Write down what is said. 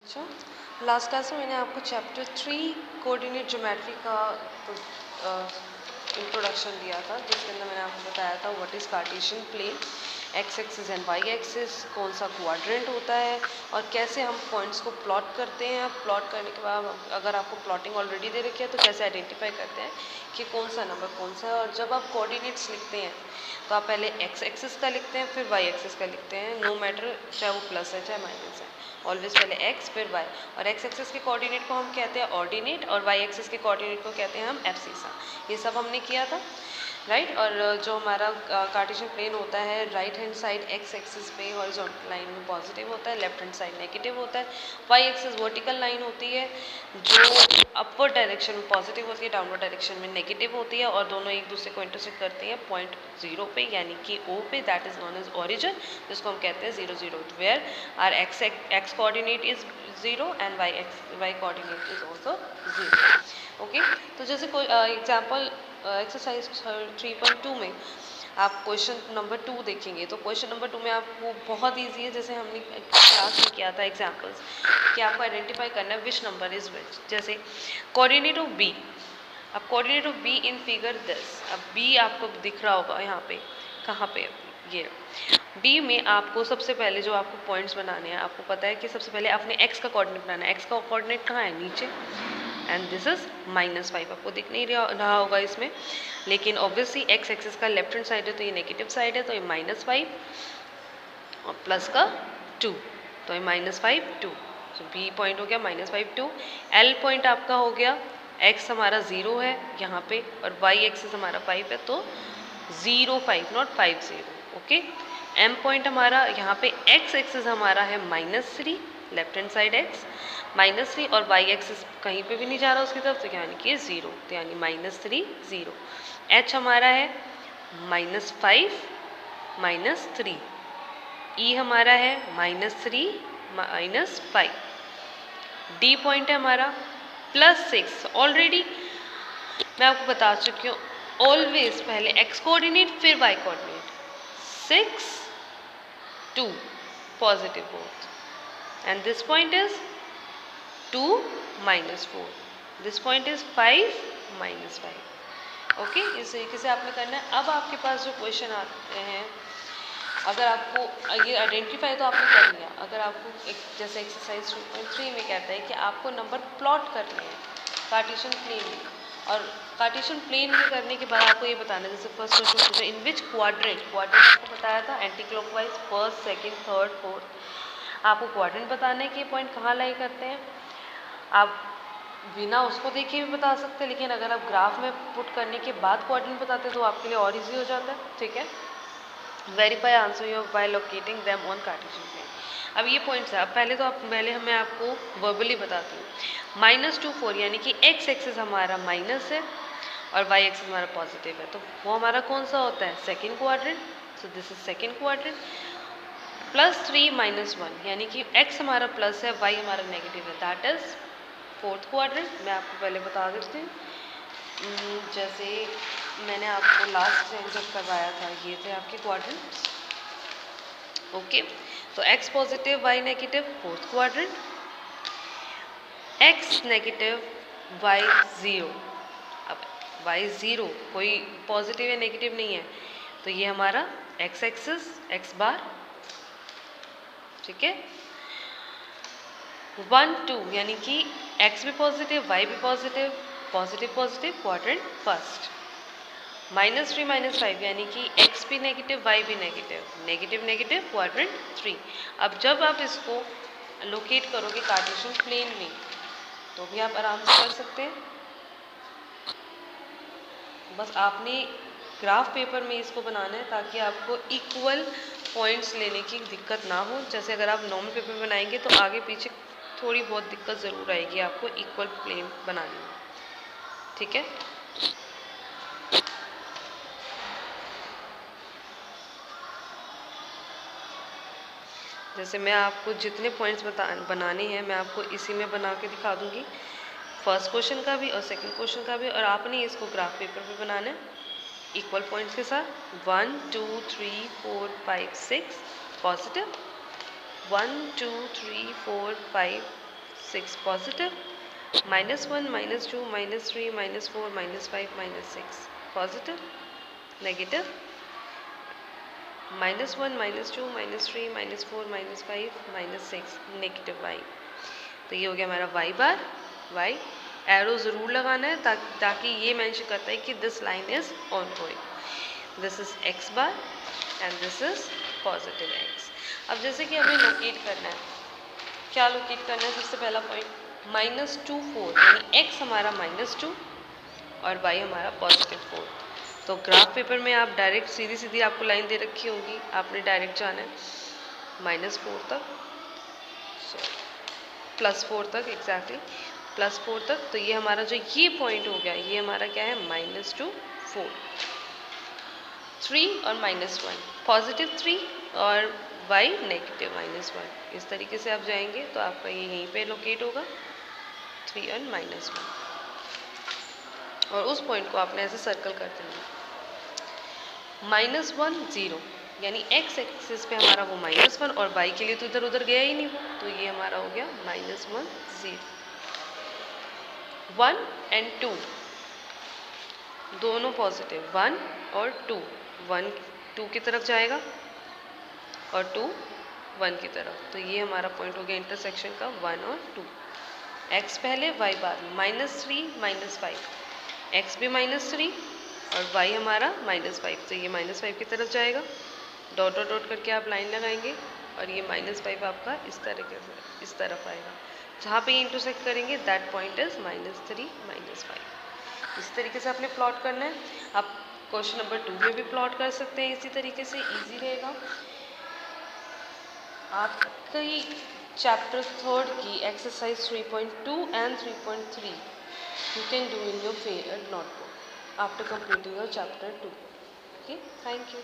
अच्छा, last class में मैंने आपको चैप्टर 3 कोऑर्डिनेट ज्योमेट्री का इंट्रोडक्शन दिया था, जिसके अंदर मैंने आपको बताया था what is Cartesian plane, x axis and y axis, कौन सा क्वाड्रेंट होता है और कैसे हम पॉइंट्स को प्लॉट करते हैं। प्लॉट करने के बाद अगर आपको प्लॉटिंग ऑलरेडी दे रखी है तो कैसे आइडेंटिफाई करते हैं कि कौन सा नंबर कौन सा है। और जब आप कोऑर्डिनेट्स लिखते हैं तो आप पहले एक्स एक्सिस का लिखते हैं, फिर वाई एक्सिस का लिखते हैं, नो मैटर चाहे वो प्लस है चाहे माइनस है, ऑलवेज पहले एक्स फिर वाई। और एक्स एक्सिस के कोऑर्डिनेट को हम कहते हैं ऑर्डिनेट और वाई एक्सिस के कोऑर्डिनेट को कहते हैं हम एब्सिसा। ये सब हमने किया था, राइट। और जो हमारा कार्टेशियन प्लेन होता है, right hand side x axis पे हॉरिजॉन्टल लाइन में पॉजिटिव होता है, लेफ्ट हैंड साइड नेगेटिव होता है। वाई एक्सिस वर्टिकल लाइन होती है जो अपवर्ड डायरेक्शन में पॉजिटिव होती है, डाउनवर्ड डायरेक्शन में नेगेटिव होती है, और दोनों एक दूसरे को इंटरसेक्ट करते हैं पॉइंट 0 पे, यानी कि O पे, that is known as origin, जिसको हम कहते हैं 0 0, where are x coordinate is 0 and y coordinate is also 0। Okay, तो जैसे कोई एग्जाम्पल एक्सरसाइज 3.2 में आप क्वेश्चन नंबर 2 देखेंगे, तो क्वेश्चन नंबर 2 में आपको बहुत इजी है, जैसे हमने क्लास में किया था एग्जांपल्स, कि आपको आइडेंटिफाई करना है विच नंबर इज विच। जैसे कोऑर्डिनेट ऑफ बी, अब coordinate of be in figure this, अब बी आपको दिख रहा होगा यहाँ पे, कहाँ पे, ये बी में आपको सबसे पहले जो आपको पॉइंट्स बनाने हैं, आपको पता है कि सबसे पहले अपने एक्स का कोऑर्डिनेट बनाना है। एक्स का कोऑर्डिनेट कहाँ है, नीचे, एंड दिस इज -5। आपको दिख नहीं रहा होगा इसमें, लेकिन ऑब्वियसली एक्स एक्सिस का लेफ्ट हैंड साइड है तो ये नेगेटिव साइड है, तो ये -5 और प्लस का 2, तो ये -5 2, तो बी पॉइंट हो गया -5 2। एल पॉइंट आपका हो गया, एक्स हमारा 0 है यहाँ पे और वाई एक्सिस हमारा 5 है, तो 0 5 नॉट 5 0। ओके, एम पॉइंट हमारा यहाँ पे एक्स एक्सिस हमारा है -3, लेफ्ट हैंड साइड एक्स -3, और वाई एक्सिस कहीं पे भी नहीं जा रहा उसकी तरफ, तो यानी कि 0, तो यानी -3 0। एच हमारा है -5 -3, ई हमारा है -3 -5, डी पॉइंट है हमारा +6। ऑलरेडी मैं आपको बता चुकी हूँ, ऑलवेज पहले एक्स कोऑर्डिनेट फिर y coordinate, 6 2 positive both, and this point is 2 -4, this point is 5 -5। Okay, इस तरीके से आपने करना है। अब आपके पास जो क्वेश्चन आते हैं, अगर आपको ये आइडेंटिफाई तो आपने कर लिया, अगर आपको जैसे एक्सरसाइज 2.3 में कहता है कि आपको नंबर प्लॉट करने हैं कार्टेशियन प्लेन में, और कार्टेशियन प्लेन में करने के बाद आपको ये बताना है, जैसे फर्स्ट क्वेश्चन पूछा इन विच क्वाड्रेंट, क्वाड्रेंट आपको बताया था anti clockwise, first second third fourth, आपको क्वाड्रेंट बताना है कि ये पॉइंट कहाँ लाई करते हैं। आप बिना उसको देखे भी बता सकते हैं, लेकिन अगर आप ग्राफ में पुट करने के बाद क्वाड्रेंट बताते हैं तो आपके लिए और ईजी हो जाता है, ठीक है। Verify answer your by locating them on Cartesian plane. अब ये पॉइंट्स है, अब पहले मैं आपको वर्बली बताती हूँ। -2 4, यानी कि एक्स एक्सिस हमारा माइनस है और वाई एक्सिस हमारा पॉजिटिव है, तो वो हमारा कौन सा होता है, second quadrant, so this is second quadrant. +3 -1, यानी कि एक्स हमारा प्लस है, वाई हमारा नेगेटिव है, दैट इज फोर्थ क्वाड्रेंट। मैं आपको पहले बता देती हूँ, जैसे मैंने आपको लास्ट टाइम जब करवाया था, ये थे आपके क्वाड्रेंट्स। ओके, तो x positive y negative fourth quadrant, x negative y 0। अब वाई 0 कोई पॉजिटिव या नेगेटिव नहीं है, तो ये हमारा एक्स एक्सिस एक्स बार, ठीक है। 1 2, यानी कि एक्स भी पॉजिटिव वाई भी positive, positive positive quadrant first. -3 -5, यानी कि एक्स भी नेगेटिव वाई भी नेगेटिव, नेगेटिव नेगेटिव क्वाड्रेंट 3। अब जब आप इसको लोकेट करोगे कार्टेशियन प्लेन में, तो भी आप आराम से कर सकते हैं। बस आपने ग्राफ पेपर में इसको बनाना है ताकि आपको इक्वल पॉइंट्स लेने की दिक्कत ना हो। जैसे अगर आप नॉर्मल पेपर बनाएंगे तो आगे पीछे थोड़ी बहुत दिक्कत ज़रूर आएगी आपको इक्वल प्लेन बनाने में, ठीक है। जैसे मैं आपको जितने पॉइंट्स बनाने हैं मैं आपको इसी में बना के दिखा दूंगी, फर्स्ट क्वेश्चन का भी और सेकंड क्वेश्चन का भी, और आपने इसको ग्राफ पेपर पे बनाना है इक्वल पॉइंट्स के साथ। 1 2 3 4 5 6 positive, 1 2 3 4 5 6 positive, -1, -2, -3, -4, -5, -6 positive, negative, -1, -2, -3, -4, -5, -6 negative y। तो ये हो गया हमारा y बार y। एरो ज़रूर लगाना है ताकि ये मेंशन करता है कि this line is on going. This is x bar and this is positive x। अब जैसे कि हमें लोकेट करना है, क्या लोकेट करना है? सबसे पहला पॉइंट -2, 4 यानी x हमारा -2 और y हमारा +4। तो ग्राफ पेपर में आप डायरेक्ट सीधी सीधी आपको लाइन दे रखी होगी, आपने डायरेक्ट जाना है -4 तक, +4 तक, एग्जैक्टली +4 तक। तो ये हमारा जो ये पॉइंट हो गया, ये हमारा क्या है? -2, 4, 3 और -1, +3 और y -1। इस तरीके से आप जाएंगे तो आपका ये यहीं पे लोकेट होगा 3 और -1, और उस पॉइंट को आपने ऐसे सर्कल कर देंगे। -1, 0 यानी x एक्सिस पे हमारा वो -1 और y के लिए तो इधर उधर गया ही नहीं वो, तो ये हमारा हो गया -1, 0। 1 एंड 2 दोनों पॉजिटिव, 1 और 2, 1 2 की तरफ जाएगा और 2 1 की तरफ। तो ये हमारा पॉइंट हो गया इंटरसेक्शन का 1 और 2। x पहले, y बाद, -3, -5, x भी -3 और y हमारा -5, तो ये -5 की तरफ जाएगा। डॉट डॉट डॉट करके आप लाइन लगाएंगे और ये -5 आपका इस तरीके से इस तरफ आएगा। जहाँ पे ये इंटरसेक्ट करेंगे दैट पॉइंट इज -3, -5। इस तरीके से आपने प्लॉट करना है। आप क्वेश्चन नंबर 2 में भी प्लॉट कर सकते हैं इसी तरीके से, इजी रहेगा। आपकी चैप्टर 3 की exercise 3.2 and 3.3 you can do in your notebook after completing your chapter 2. Okay, thank you.